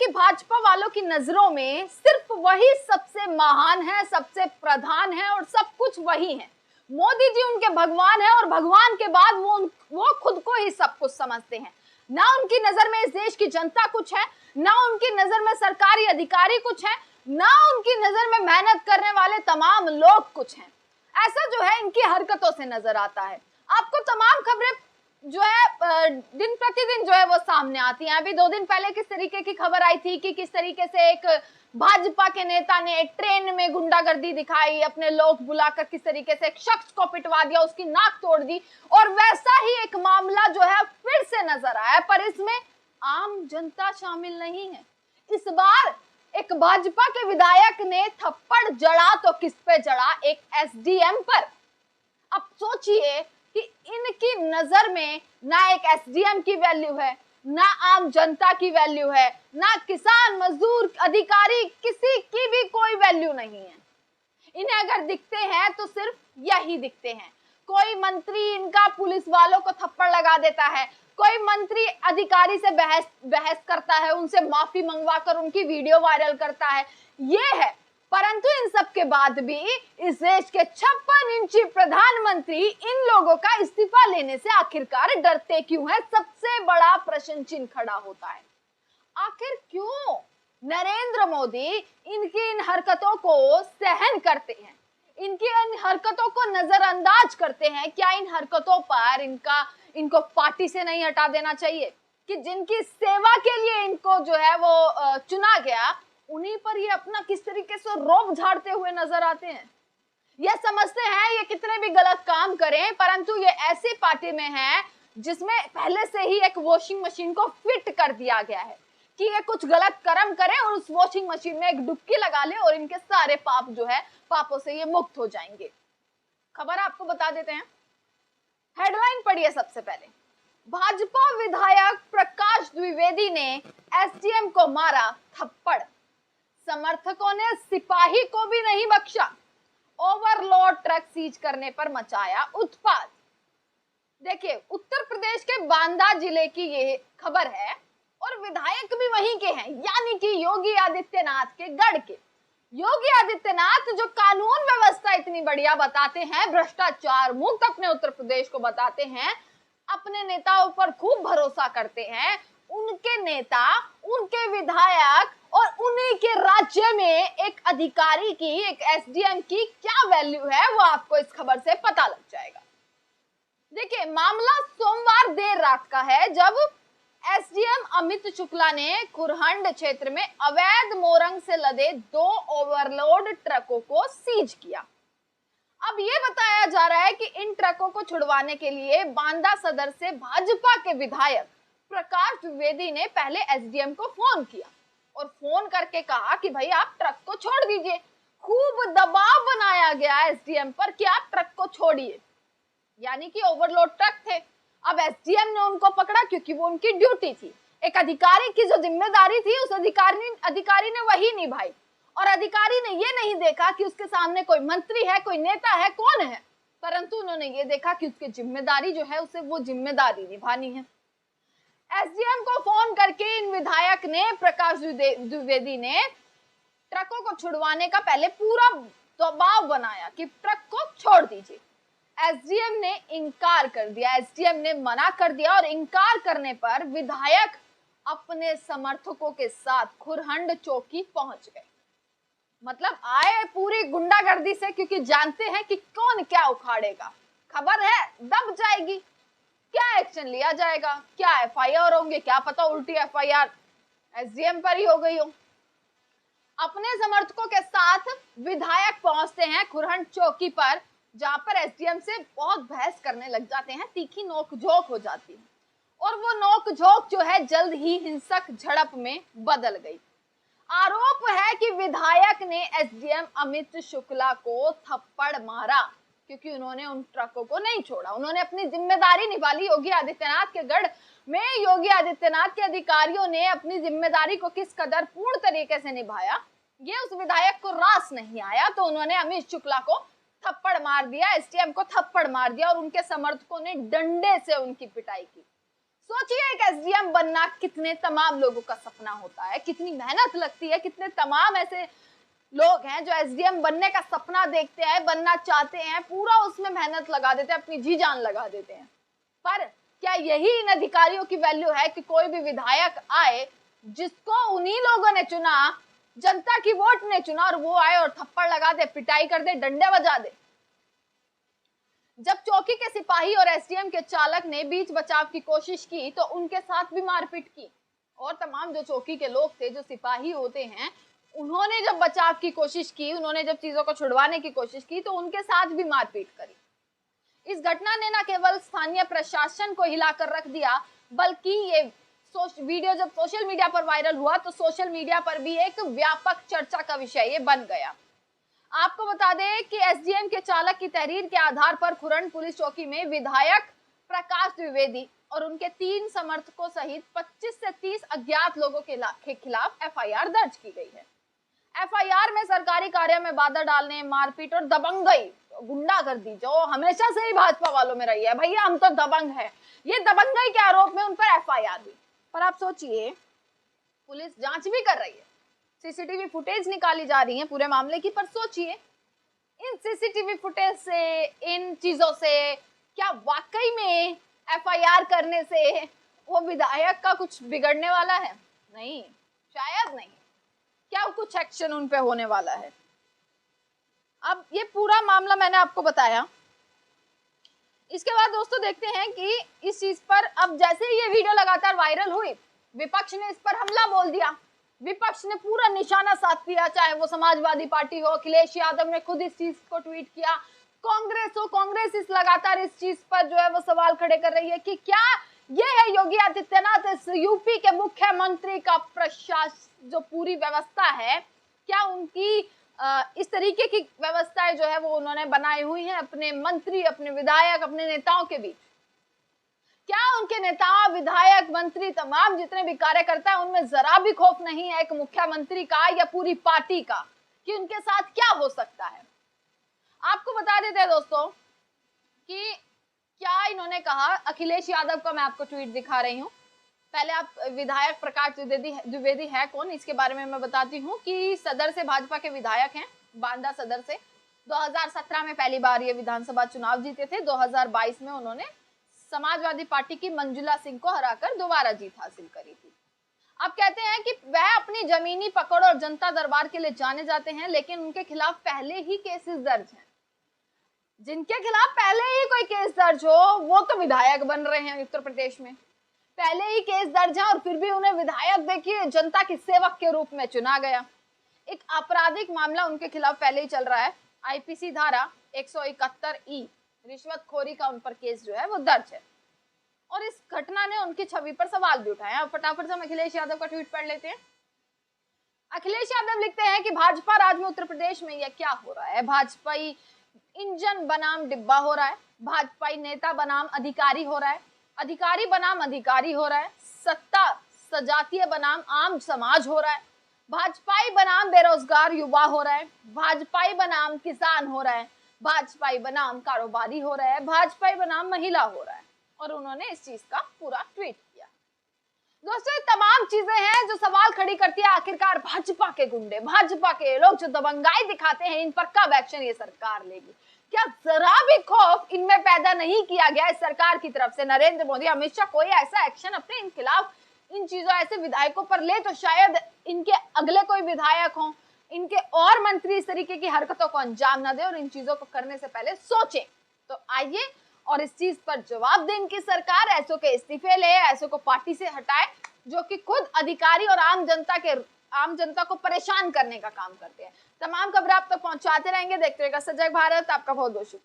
कि भाजपा वालों की नजरों में सिर्फ वही सबसे महान है, सबसे प्रधान है और सब कुछ वही है। मोदी जी उनके भगवान है और भगवान के बाद वो खुद को ही सब कुछ समझते हैं। ना उनकी नजर में इस देश की जनता कुछ है, ना उनकी नजर में सरकारी अधिकारी कुछ है, ना उनकी नजर में मेहनत करने वाले तमाम लोग कुछ हैं। ऐसा जो है इनकी हरकतों से नजर आता है। आपको तमाम खबरें जो है दिन प्रतिदिन जो है वो सामने आती हैं। अभी 2 दिन पहले किस तरीके की खबर आई थी कि किस तरीके से एक भाजपा के नेता ने एक ट्रेन में गुंडागर्दी दिखाई, अपने लोग बुलाकर किस तरीके से एक शख्स को पिटवा दिया, उसकी नाक तोड़ दी। और वैसा ही एक मामला जो है फिर से नजर आया, पर इसमें आम जनता शामिल नहीं है। इस बार एक भाजपा के विधायक ने थप्पड़ जड़ा तो किस पे जड़ा, एक एसडीएम पर। अब सोचिए कि इनकी नजर में ना एक एसडीएम की वैल्यू है, ना आम जनता की वैल्यू है, ना किसान मजदूर अधिकारी किसी की भी कोई वैल्यू नहीं है। इन्हें अगर दिखते हैं तो सिर्फ यही दिखते हैं। कोई मंत्री इनका पुलिस वालों को थप्पड़ लगा देता है, कोई मंत्री अधिकारी से बहस करता है, उनसे माफी मंगवाकर उनकी वीडियो वायरल करता है, ये है। परंतु इन सब के बाद भी इस देश के 56 इंची प्रधानमंत्री इन लोगों का इस्तीफा लेने से आखिरकार डरते क्यों हैं? सबसे बड़ा प्रश्न चिन्ह खड़ा होता है। आखिर क्यों नरेंद्र मोदी इनकी इन हरकतों को सहन करते हैं, इनकी इन हरकतों को नजरअंदाज करते हैं? क्या इन हरकतों पर इनको पार्टी से नहीं हटा देना चाहिए कि जिनकी सेवा के लिए इनको जो है वो चुना गया, उन्हीं पर ये अपना किस तरीके से रोब झाड़ते हुए नजर आते हैं? ये समझते हैं ये कितने भी गलत काम करें, परंतु ये ऐसी पार्टी में है जिसमें पहले से ही एक वॉशिंग मशीन को फिट कर दिया गया है कि ये कुछ गलत कर्म करें और उस वॉशिंग मशीन में एक डुबकी लगा ले और इनके सारे पाप जो है, पापों से ये मुक्त हो जाएंगे। खबर आपको बता देते हैं, हेडलाइन पढ़िए सबसे पहले। भाजपा विधायक प्रकाश द्विवेदी ने एसडीएम को मारा थप्पड़, समर्थकों ने सिपाही को भी नहीं बख्शा, ओवरलोड ट्रक सीज करने पर मचाया उत्पात। देखिए, उत्तर प्रदेश के बांदा जिले की ये खबर है और विधायक भी वहीं के हैं, यानी कि योगी आदित्यनाथ के गढ़ के। योगी आदित्यनाथ जो कानून व्यवस्था इतनी बढ़िया बताते हैं, भ्रष्टाचार मुक्त अपने उत्तर प्रदेश को बताते हैं, अपने नेताओं पर खूब भरोसा करते हैं, उनके नेता, उनके विधायक और उन्हीं के राज्य में एक अधिकारी की, एक एसडीएम की क्या वैल्यू है वो आपको इस खबर से पता लग जाएगा। देखिए, मामला सोमवार देर रात का है जब एसडीएम अमित शुक्ला ने खुरहंड क्षेत्र में अवैध मोरंग से लदे 2 ओवरलोड ट्रकों को सीज किया। अब ये बताया जा रहा है कि इन ट्रकों को छुड़वाने के लिए बांदा सदर से भाजपा के विधायक प्रकाश द्विवेदी ने पहले एसडीएम को फोन किया और फोन करके कहा कि भाई आप ट्रक को छोड़ दीजिए। खूब दबाव बनाया गया एसडीएम पर कि आप ट्रक को छोड़िए, यानी कि ओवरलोड ट्रक थे। अब एसडीएम ने उनको पकड़ा क्योंकि वो उनकी ड्यूटी थी। एक अधिकारी की जो जिम्मेदारी थी उस अधिकारी ने वही निभाई और अधिकारी ने ये नहीं देखा कि उसके सामने कोई मंत्री है, कोई नेता है, कौन है, परंतु उन्होंने ये देखा कि उसकी जिम्मेदारी जो है उसे वो जिम्मेदारी निभानी है। एसडीएम को फोन करके इन विधायक ने, प्रकाश द्विवेदी ने ट्रकों को छुड़वाने का पहले पूरा दबाव बनाया कि ट्रक को छोड़ दीजिए। एसडीएम ने इनकार कर दिया, एसडीएम ने मना कर दिया और इनकार करने पर विधायक अपने समर्थकों के साथ खुरहंड चौकी पहुंच गए। मतलब आए पूरी गुंडागर्दी से, क्योंकि जानते हैं कि कौन क्या उखाड़ेगा। खबर है दब जाएगी, क्या एक्शन लिया जाएगा, क्या एफआईआर होंगे, क्या पता उल्टी एफआईआर एसडीएम पर ही हो गई हो। अपने समर्थकों के साथ विधायक पहुंचते हैं खुरहंड चौकी पर, जहां पर एसडीएम से बहुत बहस करने लग जाते हैं, तीखी नोकझोंक हो जाती है और वो नोकझोंक जो है जल्द ही हिंसक झड़प में बदल गई। आरोप है कि विधायक ने एसडीएम अमित शुक्ला को थप्पड़ मारा क्योंकि उन्होंने उन ट्रकों को नहीं छोड़ा, उन्होंने अपनी जिम्मेदारी निभा ली। योगी आदित्यनाथ के गढ़ में योगी आदित्यनाथ के अधिकारियों ने अपनी जिम्मेदारी को किस कदर पूर्ण तरीके से निभाया, ये उस विधायक को रास नहीं आया, तो उन्होंने अमित शुक्ला को थप्पड़ मार दिया, एसडीएम को थप्पड़ मार दिया और उनके समर्थकों ने डंडे से उनकी पिटाई की। सोचिए एक एसडीएम बनना कितने तमाम लोगों का सपना होता है, कितनी मेहनत लगती है, कितने तमाम ऐसे लोग हैं जो एसडीएम बनने का सपना देखते हैं, बनना चाहते हैं, पूरा उसमें मेहनत लगा देते हैं, अपनी जी जान लगा देते हैं। पर क्या यही इन अधिकारियों की वैल्यू है कि कोई भी विधायक आए जिसको उन्हीं लोगों ने चुना, जनता की वोट ने चुना, और वो आए और थप्पड़ लगा दे, पिटाई कर दे, डंडे बजा दे? जब चौकी के सिपाही और एसडीएम के चालक ने बीच बचाव की कोशिश की तो उनके साथ भी मारपीट की, और तमाम जो चौकी के लोग थे, जो सिपाही होते हैं, उन्होंने जब बचाव की कोशिश की, उन्होंने जब चीजों को छुड़वाने की कोशिश की तो उनके साथ भी मारपीट करी। इस घटना ने न केवल स्थानीय प्रशासन को हिलाकर रख दिया, बल्कि ये वीडियो जब सोशल मीडिया पर वायरल हुआ तो सोशल मीडिया पर भी एक व्यापक चर्चा का विषय ये बन गया। आपको बता दें कि एसडीएम के चालक की तहरीर के आधार पर खुरन पुलिस चौकी में विधायक प्रकाश द्विवेदी और उनके 3 समर्थकों सहित 25 से 30 अज्ञात लोगों के खिलाफ एफआईआर दर्ज की गई है। एफआईआर में सरकारी कार्य में बाधा डालने, मारपीट और दबंगई, गुंडागर्दी जो हमेशा से ही भाजपा वालों में रही है, भैया हम तो दबंग है, ये दबंगई के आरोप में उन पर एफआईआर हुई। पर आप सोचिए, पुलिस जांच भी कर रही है, सीसीटीवी फुटेज निकाली जा रही है पूरे मामले की, पर सोचिए इन सीसीटीवी फुटेज से, इन चीजों से क्या वाकई में एफआईआर करने से वो विधायक का कुछ बिगड़ने वाला है? नहीं, शायद नहीं। क्या कुछ एक्शन उन पे होने वाला है? अब ये पूरा मामला मैंने आपको बताया। इसके बाद दोस्तों देखते हैं कि इस चीज पर अब जैसे ही ये वीडियो लगातार वायरल हुई, विपक्ष ने इस पर हमला बोल दिया, विपक्ष ने पूरा निशाना साध दिया, चाहे वो समाजवादी पार्टी हो, अखिलेश यादव ने खुद इस चीज को ट्वीट किया, कांग्रेस हो, कांग्रेस इस लगातार इस चीज पर जो है वो सवाल खड़े कर रही है कि क्या ये है योगी आदित्यनाथ, इस यूपी के मुख्यमंत्री का प्रशासन जो पूरी व्यवस्था है, क्या उनकी इस तरीके की व्यवस्थाएं जो है वो उन्होंने बनाई हुई है अपने मंत्री, अपने विधायक, अपने नेताओं के बीच? क्या उनके नेता, विधायक, मंत्री, तमाम जितने भी कार्यकर्ता हैं, उनमें जरा भी खौफ नहीं है एक मुख्यमंत्री का या पूरी पार्टी का कि उनके साथ क्या हो सकता है? आपको बता देते हैं दोस्तों कि क्या इन्होंने कहा। अखिलेश यादव का मैं आपको ट्वीट दिखा रही हूँ। पहले आप विधायक प्रकाश द्विवेदी है कौन, इसके बारे में मैं बताती हूँ कि सदर से भाजपा के विधायक हैं, बांदा सदर से। 2017 में पहली बार ये विधानसभा चुनाव जीते थे। 2022 में उन्होंने समाजवादी पार्टी की मंजुला सिंह को हराकर दोबारा जीत हासिल करी थी। अब कहते हैं कि वह अपनी जमीनी पकड़ और जनता दरबार के लिए जाने जाते हैं, लेकिन उनके खिलाफ पहले ही केसेस दर्ज हैं। जिनके खिलाफ पहले ही कोई केस दर्ज हो वो तो विधायक बन रहे हैं उत्तर प्रदेश में, पहले ही केस दर्ज है और फिर भी उन्हें विधायक देखिए जनता के सेवक के रूप में चुना गया। एक आपराधिक मामला उनके खिलाफ पहले ही चल रहा है, आईपीसी धारा 171E रिश्वतखोरी का उन पर केस जो है वो दर्ज है, और इस घटना ने उनकी छवि पर सवाल भी उठाए। अब फटाफट से हम अखिलेश यादव का ट्वीट पढ़ लेते हैं। अखिलेश यादव लिखते हैं कि भाजपा राज में उत्तर प्रदेश में यह क्या हो रहा है? भाजपाई इंजन बनाम डिब्बा हो रहा है, भाजपाई नेता बनाम अधिकारी हो रहा है, अधिकारी बनाम अधिकारी हो रहा है, सत्ता सजातीय बनाम आम समाज हो रहा है, भाजपाई बनाम बेरोजगार युवा हो रहा है, भाजपाई बनाम किसान हो रहा है, भाजपाई बनाम कारोबारी हो रहा है, भाजपाई बनाम महिला हो रहा है। और उन्होंने इस चीज का पूरा ट्वीट किया। दोस्तों, ये तमाम चीजें हैं जो सवाल खड़ी करती है, आखिरकार भाजपा के गुंडे, भाजपा के लोग जो दबंगाई दिखाते हैं, इन पर कब एक्शन ये सरकार लेगी? क्या जरा भी खौफ इनमें पैदा नहीं किया गया इस सरकार की तरफ से? नरेंद्र मोदी, अमित शाह कोई ऐसा एक्शन अपने इन खिलाफ, इन चीजों, ऐसे विधायकों पर ले तो शायद इनके अगले कोई विधायक हों, इनके और मंत्री इस तरीके की हरकतों को अंजाम न दे और इन चीजों को करने से पहले सोचे। तो आइए और इस चीज पर जवाब दे इनकी सरकार, ऐसों के इस्तीफे ले, ऐसों को पार्टी से हटाए जो कि खुद अधिकारी और आम जनता को परेशान करने का काम करते हैं। तमाम खबरें आप तक पहुंचाते रहेंगे। देखते रहिएगा सजग भारत। आपका बहुत बहुत शुक्रिया।